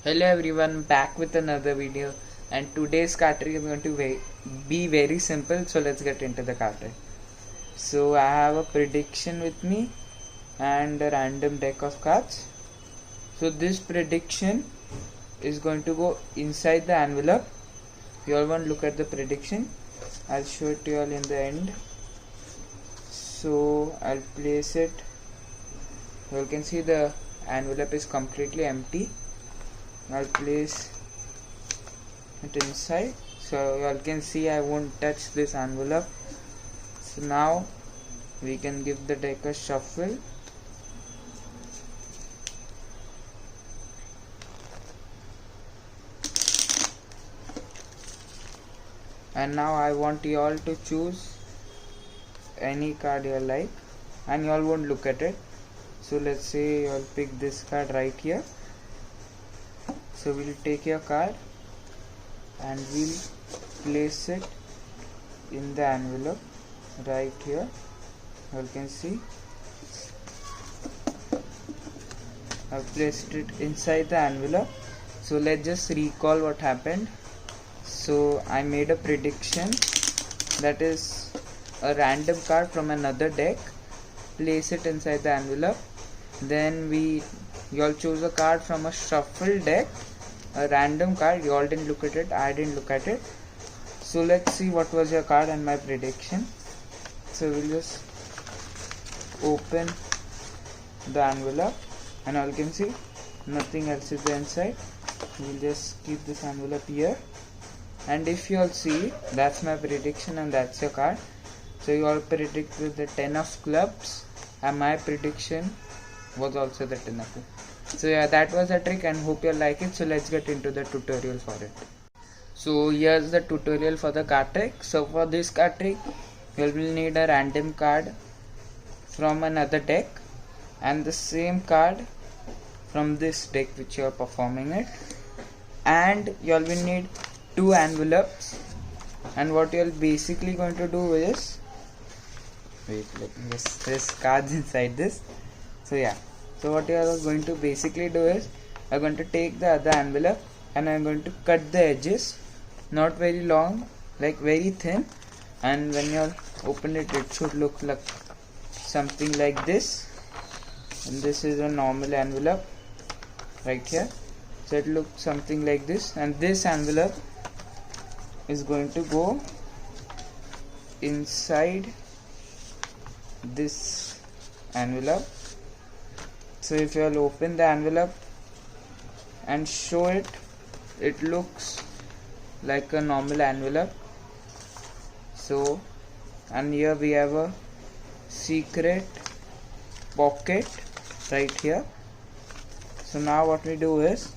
Hello everyone, back with another video, and today's card trick is going to be very simple. So let's get into the card trick. So I have a prediction with me and a random deck of cards. So this prediction is going to go inside the envelope. You all want to look at the prediction. I'll show it to you all in the end. So I'll place it. You all can see the envelope is completely empty. I'll place it inside, so you all can see I won't touch this envelope. So now we can give the deck a shuffle. And now I want you all to choose any card you like, and you all won't look at it. So let's say you all pick this card right here. So we'll take your card and we'll place it in the envelope right here. You can see I've placed it inside the envelope. So let's just recall what happened. So I made a prediction, that is a random card from another deck, place it inside the envelope. Then you all choose a card from a shuffle deck, a random card. You all didn't look at it, I didn't look at it. So let's see what was your card and my prediction. So we'll just open the envelope, and all you can see nothing else is there inside. We'll just keep this envelope here, and if you all see, that's my prediction and that's your card. So you all predicted the 10 of clubs, and my prediction was also the 10 of clubs. So yeah, that was a trick, and hope you like it. So let's get into the tutorial for it. So here's the tutorial for the card trick. So for this card trick, you will need a random card from another deck and the same card from this deck which you are performing it, and you all will need 2 envelopes. And what you are basically going to do is, wait, let me just place cards inside this. So yeah, so what you are going to basically do is, I'm going to take the other envelope and I'm going to cut the edges, not very long, like very thin, and when you open it, it should look like something like this. And this is a normal envelope right here, so it looks something like this, and this envelope is going to go inside this envelope. So if you will open the envelope and show it, it looks like a normal envelope. So, and here we have a secret pocket right here. So now what we do is,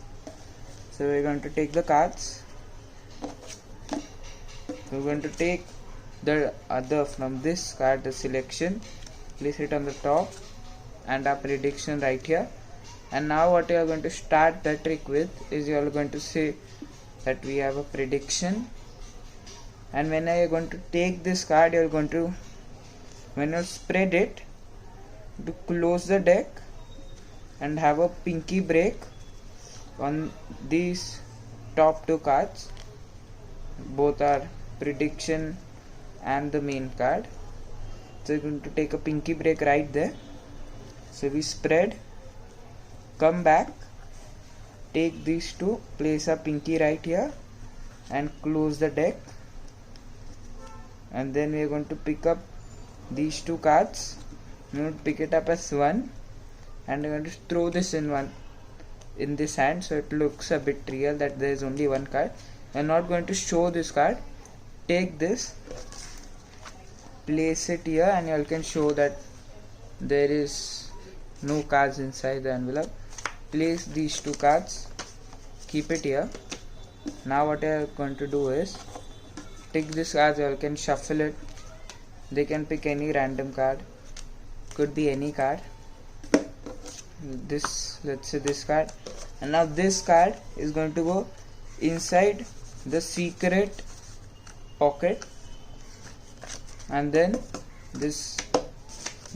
so we're going to take the cards. We're going to take the other from this card, the selection, place it on the top, and our prediction right here. And now what you are going to start the trick with is, you are going to say that we have a prediction, and when I are going to take this card, you are going to, when you spread it, to close the deck and have a pinky break on these top 2 cards. Both are prediction and the main card. So you're going to take a pinky break right there. So we spread, come back, take these 2, place a pinky right here and close the deck. And then we are going to pick up these 2 cards. We're going to pick it up as one, and we're going to throw this in this hand, so it looks a bit real that there is only one card. I'm not going to show this card. Take this, place it here, and you all can show that there is no cards inside the envelope. Place these 2 cards, keep it here. Now what I am going to do is, take this card, you all can shuffle it. They can pick any random card, could be any card. This, let's say this card, and now this card is going to go inside the secret pocket, and then this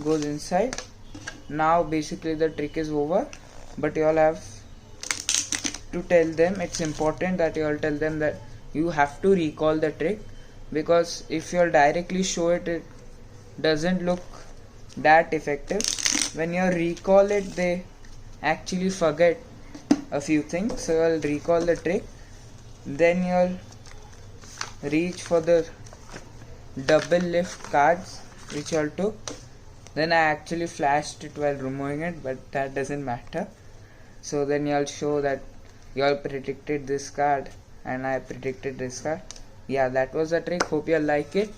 goes inside. Now basically the trick is over, but you all have to tell them, it's important that you all tell them that you have to recall the trick, because if you all directly show it, it doesn't look that effective. When you recall it, they actually forget a few things. So I'll recall the trick, then you'll reach for the double lift cards which you all took. Then I actually flashed it while removing it, but that doesn't matter. So then you'll show that you all predicted this card and I predicted this card. Yeah, that was the trick. Hope you all like it.